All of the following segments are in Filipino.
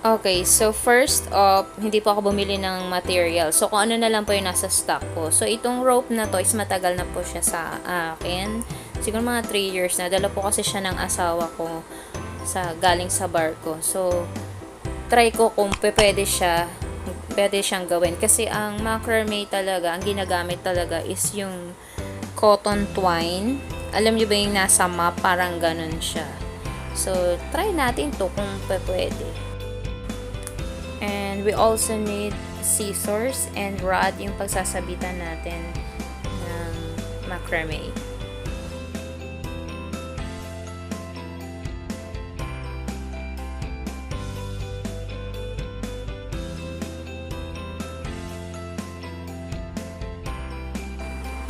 Okay, so first off, hindi po ako bumili ng material. So, kung ano na lang po yung nasa stock ko. So, itong rope na to is matagal na po siya sa akin. Siguro mga 3 years na. Dala po kasi siya ng asawa ko galing sa barko. So, try ko kung pwede siyang gawin. Kasi ang macrame talaga, ang ginagamit talaga is yung cotton twine. Alam niyo ba yung nasa map? Parang ganun siya. So, try natin to kung pwede. And we also need scissors and rod yung pagsasabitan natin ng macrame.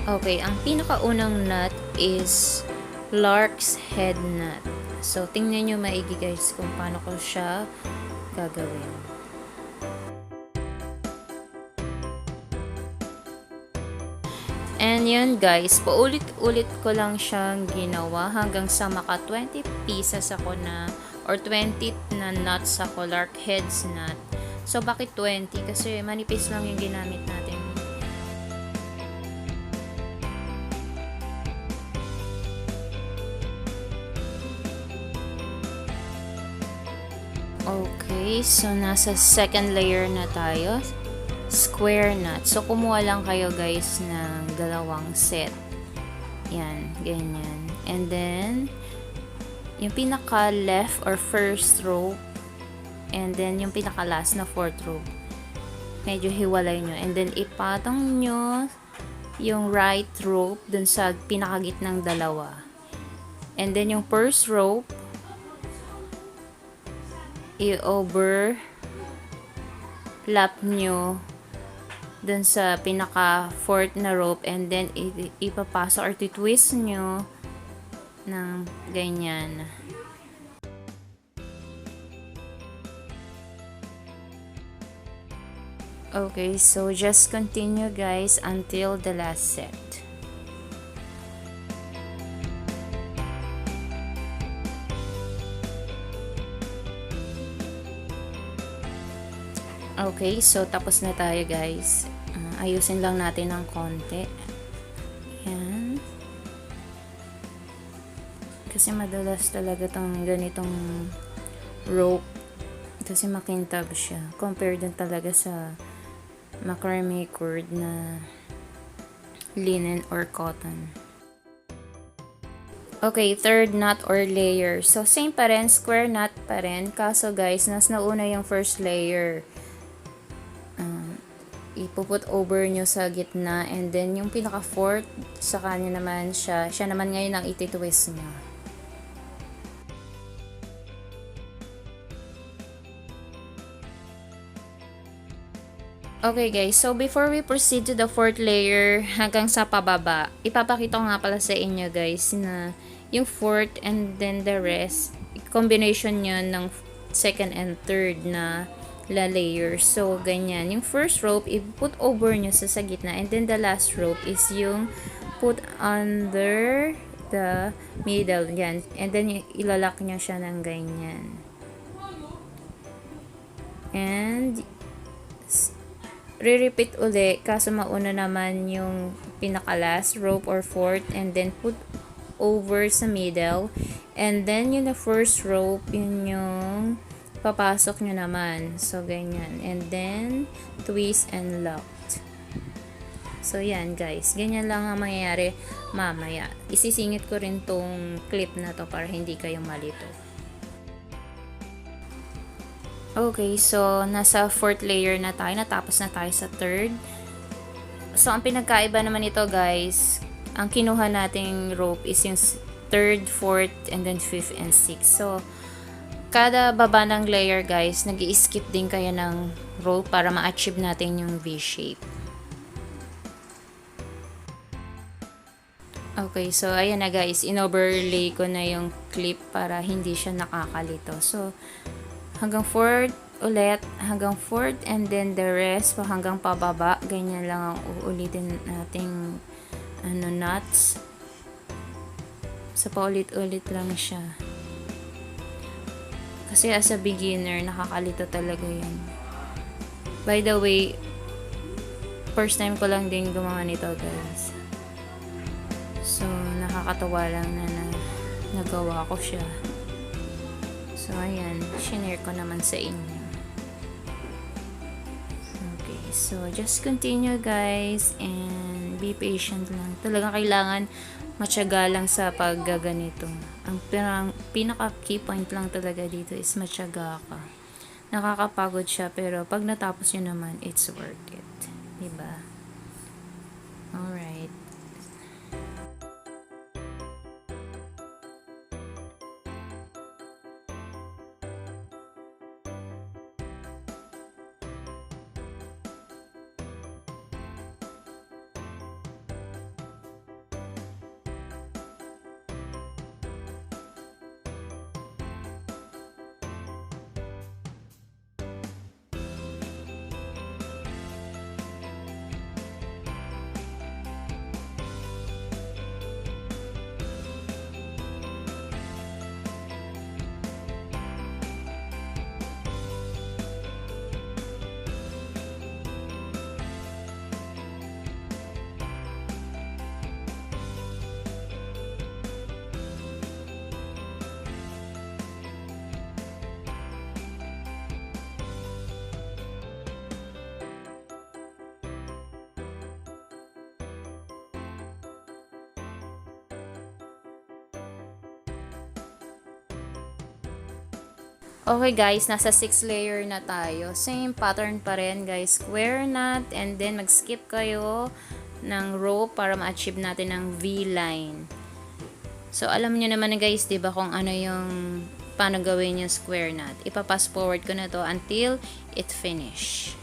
Okay, ang pinakaunang knot is lark's head knot. So, tingnan nyo maigi guys kung paano ko siya gagawin. And yun guys, paulit-ulit ko lang siyang ginawa hanggang sa maka 20 pieces ako na or 20 na knots ako, lark heads knot. So bakit 20? Kasi manipis lang yung ginamit natin. Okay, so nasa second layer na tayo. Square knot. So, kumuha lang kayo guys ng dalawang set. Yan, ganyan. And then, yung pinaka left or first rope, and then yung pinaka last na fourth rope. Medyo hiwalay nyo. And then, ipatong nyo yung right rope dun sa pinakagitnang dalawa. And then, yung first rope, i-overlap nyo dun sa pinaka fourth na rope, and then ipapasok or twist nyo ng ganyan. Okay, so just continue guys until the last set. Okay, so tapos na tayo guys. Ayusin lang natin ng konti. Yan. Kasi madulas talaga tong ganitong rope. Kasi makintab siya. Compared din talaga sa macrame cord na linen or cotton. Okay, third knot or layer. So, same pa rin, square knot pa rin. Kaso guys, nas nauna yung first layer. Ipuput over nyo sa gitna, and then yung pinaka fourth sa kanya naman siya naman ngayon ang iti-twist nyo. Okay guys, so before we proceed to the fourth layer hanggang sa pababa, ipapakita ko nga pala sa inyo guys na yung fourth and then the rest, combination nyo ng second and third na layer. So, ganyan. Yung first rope, i-put over nyo sa gitna, and then the last rope is yung put under the middle. Yan. And then, ilalak nyo siya ng ganyan. And, re-repeat uli, kaso mauna naman yung pinaka-last rope or fourth, and then put over sa middle. And then, yung the first rope, yun yung papasok nyo naman. So, ganyan. And then, twist and locked. So, yan guys. Ganyan lang ang mangyayari mamaya. Isisingit ko rin tong clip na to para hindi kayo malito. Okay, so, nasa fourth layer na tayo. Natapos na tayo sa third. So, ang pinagkaiba naman ito guys, ang kinuha nating rope is yung third, fourth, and then fifth and sixth. So, kada baba ng layer guys, nag-i-skip din kayo ng rope para ma-achieve natin yung V-shape. Okay, so ayan na guys, in-overlay ko na yung clip para hindi siya nakakalito. So, hanggang fourth ulit, hanggang fourth, and then the rest hanggang pababa. Ganyan lang ang uulitin nating knots. So, paulit-ulit lang siya. Kasi as a beginner, nakakalito talaga yan. By the way, first time ko lang din gumawa nito, guys. So, nakakatawa lang na nagawa ko siya. So, ayan. Shinare ko naman sa inyo. Okay. So, just continue, guys. And be patient lang. Talaga kailangan matyaga lang sa paggaganito. Ang pinaka key point lang talaga dito is matyaga ka. Nakakapagod siya, pero pag natapos nyo naman, it's worth it. Diba? Alright. Okay guys, nasa 6 layer na tayo. Same pattern pa rin guys. Square knot and then mag-skip kayo ng rope para ma-achieve natin ang V-line. So alam niyo naman guys, 'di ba, kung ano yung paano gawin yung square knot. Ipa-pass forward ko na to until it finish.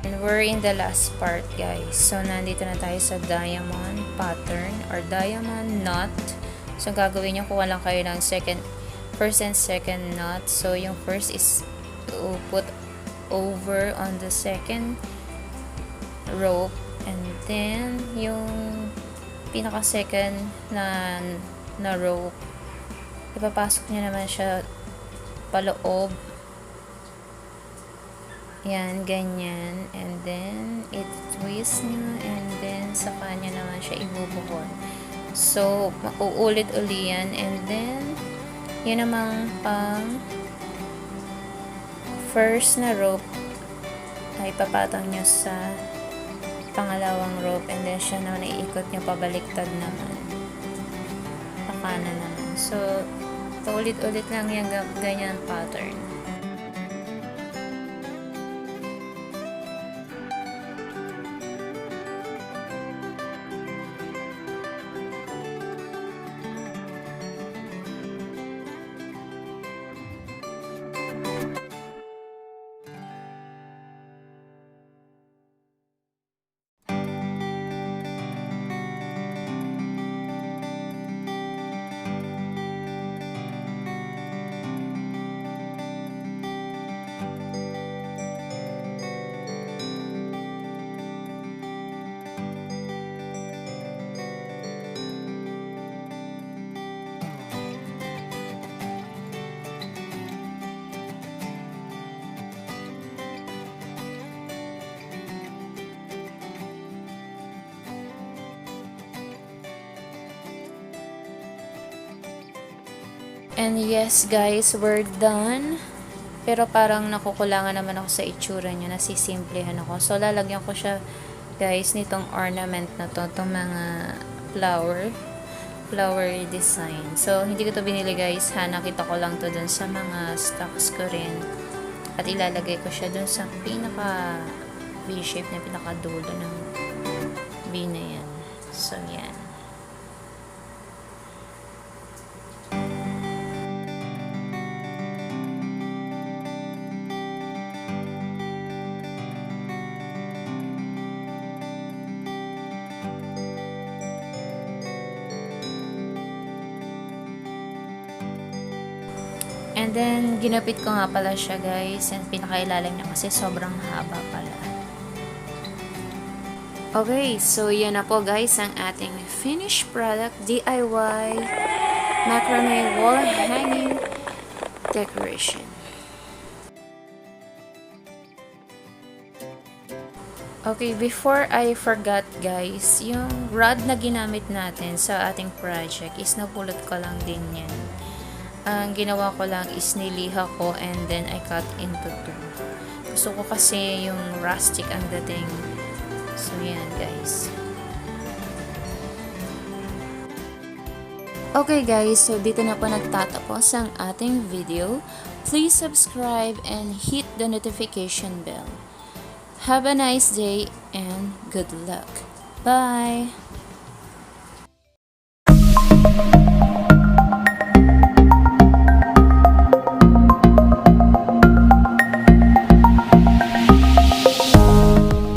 And we're in the last part guys. So nandito na tayo sa diamond pattern or diamond knot. So gagawin nyo, kuha lang kayo ng first and second knot. So yung first is to put over on the second rope, and then yung pinaka second na rope, ipapasok nyo naman siya paloob. Yan, ganyan. And then, i-twist nyo. And then, sa kanya naman siya ibubukod. So, uulit-uli yan. And then, yun namang pang first na rope ay papatong nyo sa pangalawang rope. And then, siya naman iikot nyo pabaliktad naman. Pakana naman. So, paulit-ulit lang yung ganyan pattern. And yes guys, we're done. Pero parang nakukulangan naman ako sa itsura niya. Nasisimplehan ako. So lalagyan ko siya guys nitong ornament na to, itong mga flower design. So, hindi ko to binili guys, ha, nakita ko lang to dun sa mga stocks ko rin. At ilalagay ko siya dun sa pinaka V-shape na pinaka dulo ng V na yan. So, yan. And then, ginapit ko nga pala siya guys. Yung pinakailalim niya kasi sobrang haba pala. Okay, so yan na po guys ang ating finished product. DIY Macramé Wall Hanging Decoration. Okay, before I forgot guys, yung rod na ginamit natin sa ating project is napulot ko lang din yan. Ang ginawa ko lang is niliha ko and then I cut into two. Gusto ko kasi yung rustic ang dating. So, yan guys. Okay guys, so dito na po nagtatapos ang ating video. Please subscribe and hit the notification bell. Have a nice day and good luck. Bye!